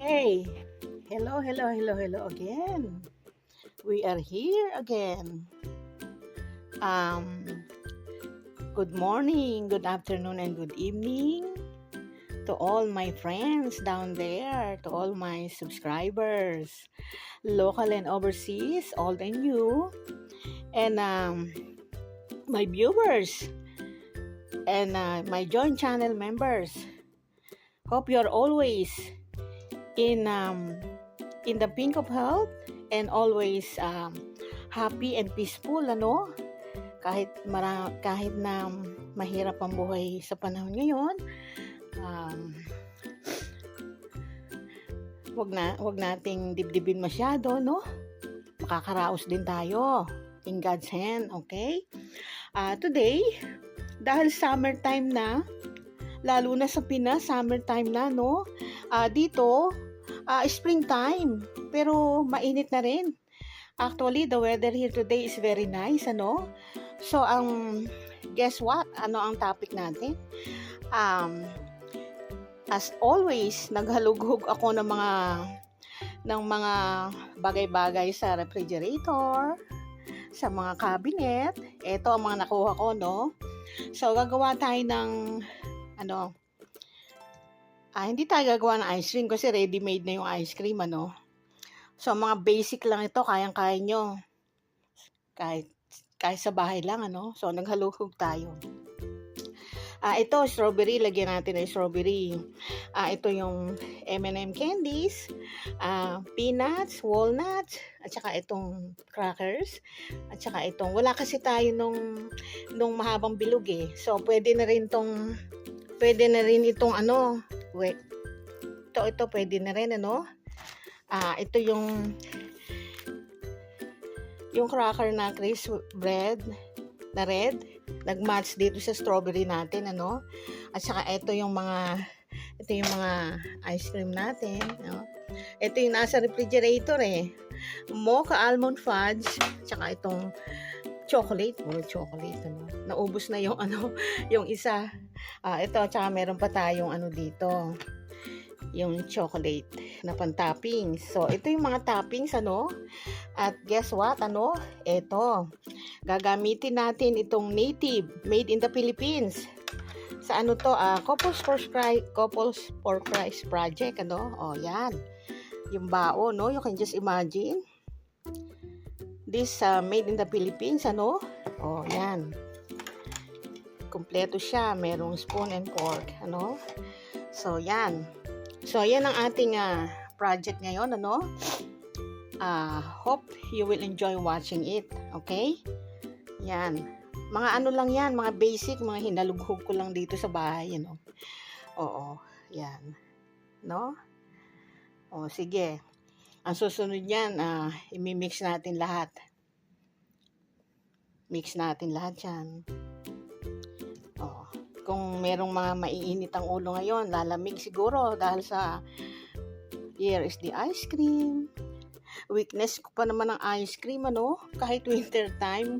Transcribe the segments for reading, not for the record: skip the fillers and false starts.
Hey, hello again. We are here again. Um, Good morning, good afternoon, and good evening to all my friends down there, to all my subscribers, local and overseas, old and new, and my viewers and my joint channel members. Hope you're always in um, in the pink of health and always happy and peaceful, ano? Kahit na mahirap ang buhay sa panahon ngayon, um, wag nating dibdibin masyado, no? Makakaraos din tayo in God's hand, okay? Today, dahil summertime na, lalo na sa Pinas, summertime na, no? Dito, springtime, pero mainit na rin. Actually, the weather here today is very nice, ano? So, guess what? Ano ang topic natin? As always, naghalughog ako ng mga bagay-bagay sa refrigerator, sa mga cabinet. Ito ang mga nakuha ko, no? So, gagawa tayo ng, hindi tayo gagawa ng ice cream kasi ready-made na yung ice cream, ano? So, mga basic lang ito, kayang-kaya nyo. Kahit sa bahay lang, ano? So, naghaluhog tayo. Ito, strawberry. Lagyan natin ng strawberry. Ito yung M&M candies, peanuts, walnuts, at saka itong crackers, at saka itong, wala kasi tayo nung mahabang bilog eh. So, pwede na rin itong, ito, pwede na rin, ano? Ito yung cracker na crisp bread na red, nag-match dito sa strawberry natin, ano? At saka ito yung mga ice cream natin, no? Ito yung nasa refrigerator eh. Mocha almond fudge, tsaka itong chocolate, ano? Naubos na yung yung isa. Ito, tsaka meron pa tayong dito, yung chocolate na pan-toppings. So, ito yung mga toppings, ano? At guess what, ano? Ito, gagamitin natin itong native, made in the Philippines. Sa Couples for Christ project, ano? O, yan. Yung bao, no? You can just imagine. This, made in the Philippines, ano? O, yan. Kompleto siya. Merong spoon and fork, ano? So, yan. So, yan ang ating project ngayon, ano? Hope you will enjoy watching it, okay? Yan. Mga lang yan, mga basic, mga hinalughog ko lang dito sa bahay, ano? Oo, yan. No? O, sige. Ang susunod yan, imimix natin lahat. Mix natin lahat yan. Kung merong mga maiinit ang ulo ngayon, lalamig siguro dahil sa here is the ice cream. Weakness ko pa naman ng ice cream, ano? Kahit winter time,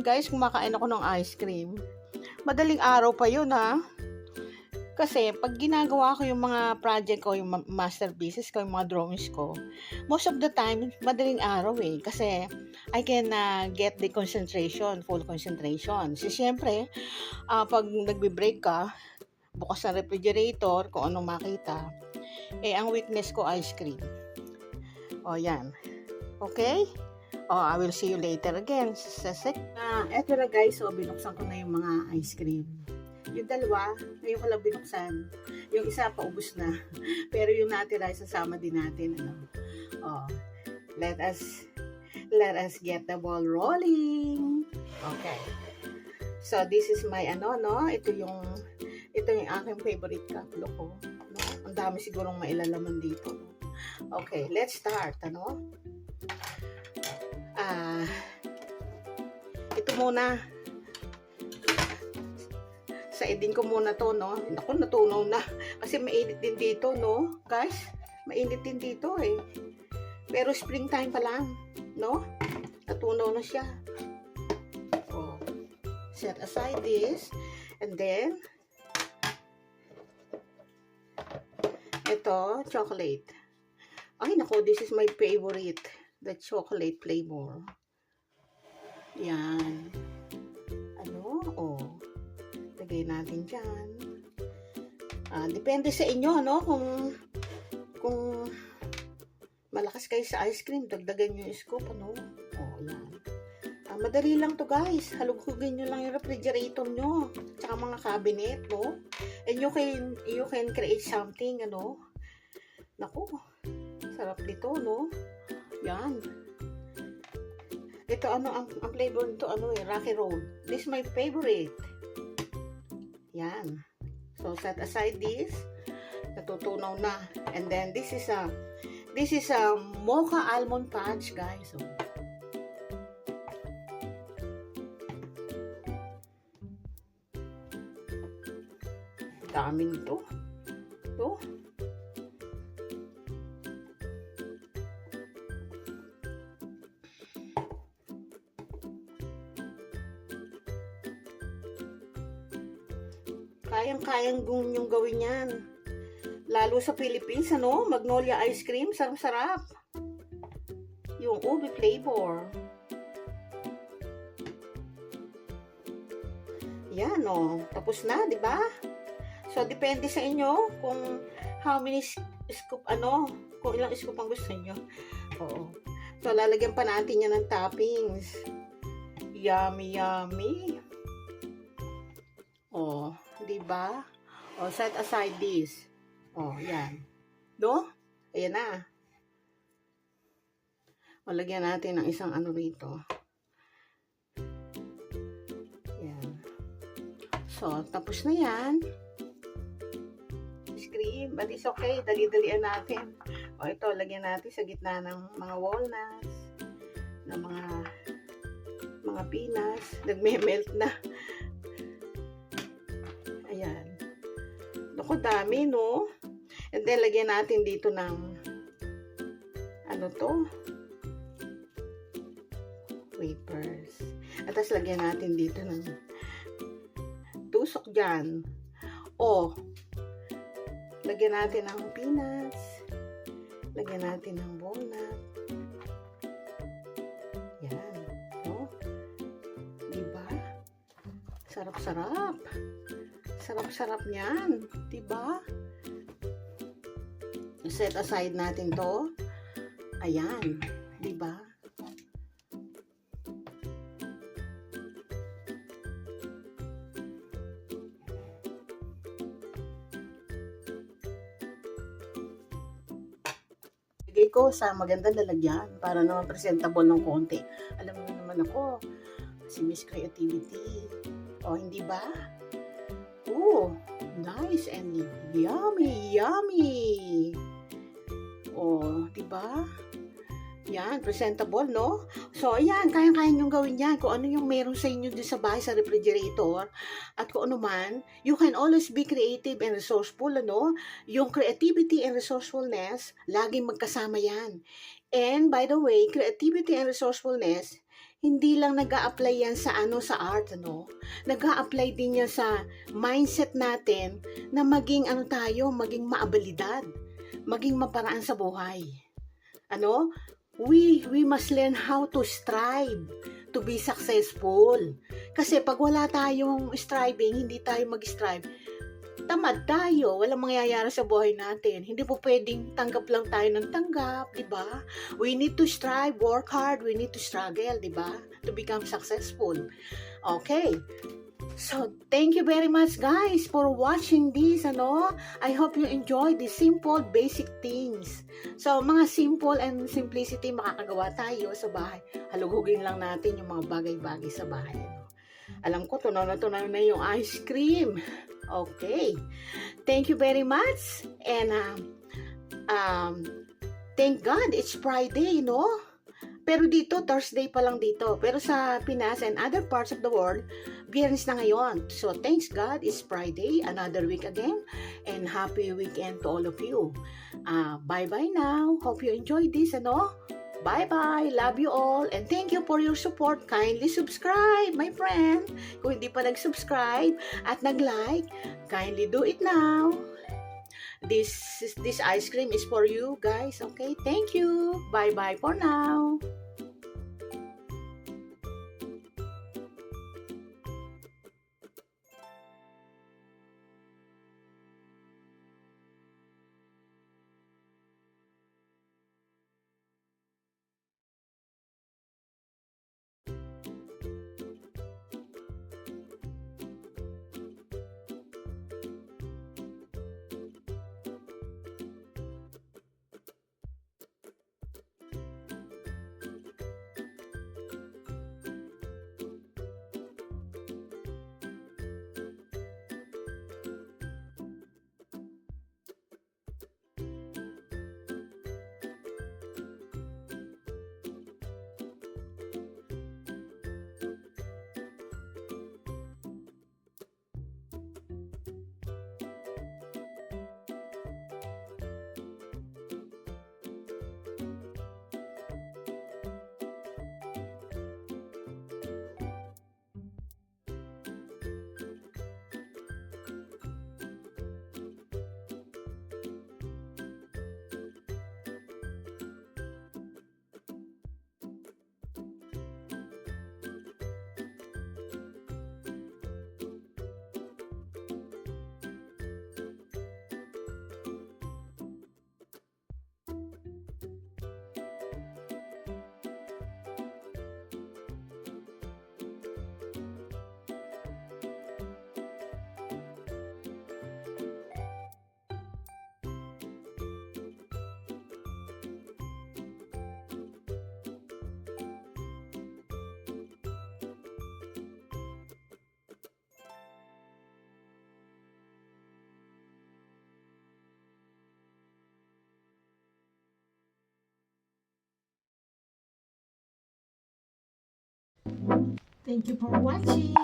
guys, kumakain ako ng ice cream. Madaling araw pa yun, ha? Kasi pag ginagawa ko yung mga project ko, yung masterpieces ko, yung mga drawings ko, most of the time, madaling araw eh. Kasi I can get the full concentration. So, siyempre, pag nagbe-break ka, bukas sa refrigerator, kung anong makita, ang weakness ko, ice cream. O, yan. Okay? I will see you later again. Eto na guys, binuksan ko na yung mga ice cream. Yung dalawa, ngayon ko lang binuksan. Yung isa, paubos na. Pero yung natira, isasama din natin. Let us get the ball rolling. Okay. So, this is my ito yung aking favorite kaklo ko. Ang dami sigurong mailalaman dito. Okay, let's start, ito muna. Saidin ko muna to, no? Naku, natunaw na. Kasi mainit din dito, no? Guys, mainit din dito, eh. Pero springtime pa lang, no? Natunaw na siya. Set aside this. And then, ito, ito, chocolate. Ay, nako, this is my favorite. The chocolate flavor. Yan. Ano? Oh. Lagay natin dyan. Depende sa inyo, no? Kung malakas kayo sa ice cream, dagdagan nyo yung scoop, ano? Oh, yan. Madali lang to, guys. Halugugin nyo lang yung refrigerator nyo. Tsaka mga cabinet, no? And you can create something, ano? Naku, sarap dito, no? Yan. Ito, ano, ang flavor nito, ano Rocky Road. This is my favorite. Yan. So, set aside this. Natutunaw na. And then, this is a mocha almond fudge, guys. So, dami nito. Ito. Kayang-kayang yung gawin yan. Lalo sa Philippines, ano? Magnolia ice cream, sarap-sarap. Yung ube flavor. Yan, oh. Tapos na, di ba? So, depende sa inyo kung how many scoop, ano, kung ilang scoop ang gusto nyo. Oo. So, lalagyan pa natin yan ng toppings. Yummy, yummy. Oh, di ba? Oh, set aside this. Oh, yan. No? Ayan na. O, lagyan natin ng isang ano rito. Yan. So, tapos na yan. Cream, but it's okay. Dali-dalian natin. O, ito, lagyan natin sa gitna ng mga walnuts, ng mga peanuts. Nagme-melt na. Ayan. Naku, dami, no? And then, lagyan natin dito ng ano to? Wafers. At tapos, lagyan natin dito ng tusok dyan. O, lagyan natin ng peanuts. Lagyan natin ng walnut. Yan. No? Diba? Sarap-sarap. Sarap-sarap niyan. Diba? Set aside natin to. Ayan. Diba? Lagay ko sa magandang lalagyan para naman presentable ng konti. Alam mo naman ako, si Miss Creativity. O, hindi ba? Oh, nice and yummy, yummy. O, di ba? Yan, presentable, no? So, ayan, kayang-kaya nyo gawin yan. Kung ano yung meron sa inyo dun sa bahay sa refrigerator at kung ano man, you can always be creative and resourceful, ano? Yung creativity and resourcefulness, laging magkasama yan. And, by the way, creativity and resourcefulness, hindi lang nag-a-apply yan sa sa art, ano? Nag-a-apply din yan sa mindset natin na maging maging maabilidad, maging maparaan sa buhay. Ano? We must learn how to strive to be successful. Kasi pag wala tayong striving, hindi tayo mag-strive, tamad tayo, walang mangyayari sa buhay natin. Hindi po pwedeng tanggap lang tayo ng tanggap, di ba? We need to strive, work hard, we need to struggle, di ba? To become successful. Okay. So, thank you very much guys for watching this, ano? I hope you enjoy the simple, basic things. So, mga simple and simplicity makakagawa tayo sa bahay. Halugugin lang natin yung mga bagay-bagay sa bahay, ano? Alam ko, tunaw na yung ice cream. Okay. Thank you very much. And, thank God, it's Friday, no? Pero dito, Thursday pa lang dito. Pero sa Pinas and other parts of the world, Biyernes na ngayon. So, thanks God, it's Friday, another week again. And happy weekend to all of you. Bye-bye now. Hope you enjoyed this, ano? Bye-bye. Love you all. And thank you for your support. Kindly subscribe, my friend. Kung hindi pa nag-subscribe at nag-like, kindly do it now. this ice cream is for you guys. Okay, thank you. Bye bye for now. Thank you for watching.